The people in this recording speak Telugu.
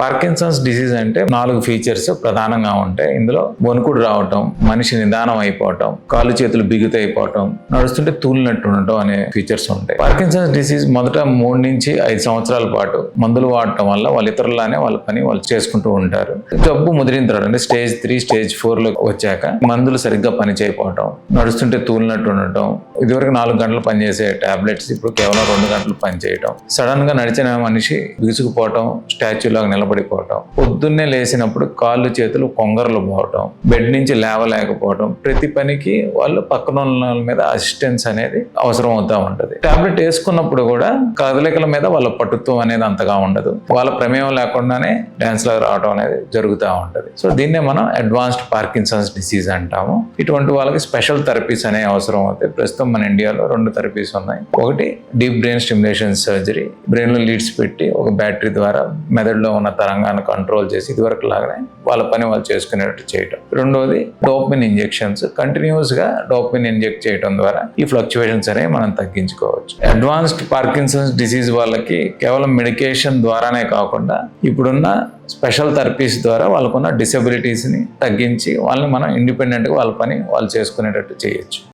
పార్కిన్సన్స్ డిసీజ్ అంటే 4 ఫీచర్స్ ప్రధానంగా ఉంటాయి. ఇందులో వణుకుడు రావటం, మనిషి నిదానం అయిపోవటం, కాళ్ళు చేతులు బిగుతు అయిపోవటం, నడుస్తుంటే తూలినట్టు ఉండటం అనే ఫీచర్స్ ఉంటాయి. పార్కిన్సన్స్ డిసీజ్ మొదట 3 నుంచి 5 సంవత్సరాల పాటు మందులు వాడటం వల్ల వాళ్ళ ఇతరులానే వాళ్ళ పని వాళ్ళు చేసుకుంటూ ఉంటారు. జబ్బు ముదిరిన తర్వాత అంటే స్టేజ్ 3, స్టేజ్ 4 లో వచ్చాక మందులు సరిగ్గా పని చేయకపోవటం, నడుస్తుంటే తూలినట్టు ఉండటం, ఇదివరకు 4 గంటలు పనిచేసే టాబ్లెట్స్ ఇప్పుడు కేవలం 2 గంటలు పనిచేయటం, సడన్ గా నడిచిన మనిషి బిగుసుకుపోవటం, స్టాచ్యూలాగా నిలబడిపోవటం, పొద్దున్నే లేచినప్పుడు కాళ్ళు చేతులు కొంగరలు పోవటం, బెడ్ నుంచి లేవలేకపోవటం, ప్రతి పనికి వాళ్ళు పక్కన ఉన్న మీద అసిస్టెన్స్ అనేది అవసరం అవుతా ఉంటది. టాబ్లెట్ వేసుకున్నప్పుడు కూడా కదలికల మీద వాళ్ళ పట్టుత్వం అనేది అంతగా ఉండదు. వాళ్ళ ప్రమేయం లేకుండానే డాన్స్ లాగా రావడం అనేది జరుగుతూ ఉంటది. సో దీన్నే మనం అడ్వాన్స్డ్ పార్కిన్సన్స్ డిసీజ్ అంటాము. ఇటువంటి వాళ్ళకి స్పెషల్ థెరపీస్ అనే అవసరం అవుతాయి. ప్రస్తుతం మన ఇండియాలో 2 థెరపీస్ ఉన్నాయి. ఒకటి deep brain stimulation surgery, brain లో లీడ్స్ పెట్టి ఒక బ్యాటరీ ద్వారా మెదడులో ఉన్న తరంగాన్ని కంట్రోల్ చేసి ఇదివరకు లాగానే వాళ్ళ పని వాళ్ళు చేసుకునేటట్టు చేయటం. రెండోది డోపమిన్ ఇంజెక్షన్స్, కంటిన్యూస్ గా డోపమిన్ ఇంజెక్ట్ చేయడం ద్వారా ఈ ఫ్లక్చువేషన్స్ అనేవి మనం తగ్గించుకోవచ్చు. అడ్వాన్స్డ్ పార్కిన్సన్స్ డిసీజ్ వాళ్ళకి కేవలం మెడికేషన్ ద్వారానే కాకుండా ఇప్పుడున్న స్పెషల్ థెరపీస్ ద్వారా వాళ్ళకున్న డిసెబిలిటీస్ ని తగ్గించి వాళ్ళని మనం ఇండిపెండెంట్ గా వాళ్ళ పని వాళ్ళు చేసుకునేటట్టు చేయొచ్చు.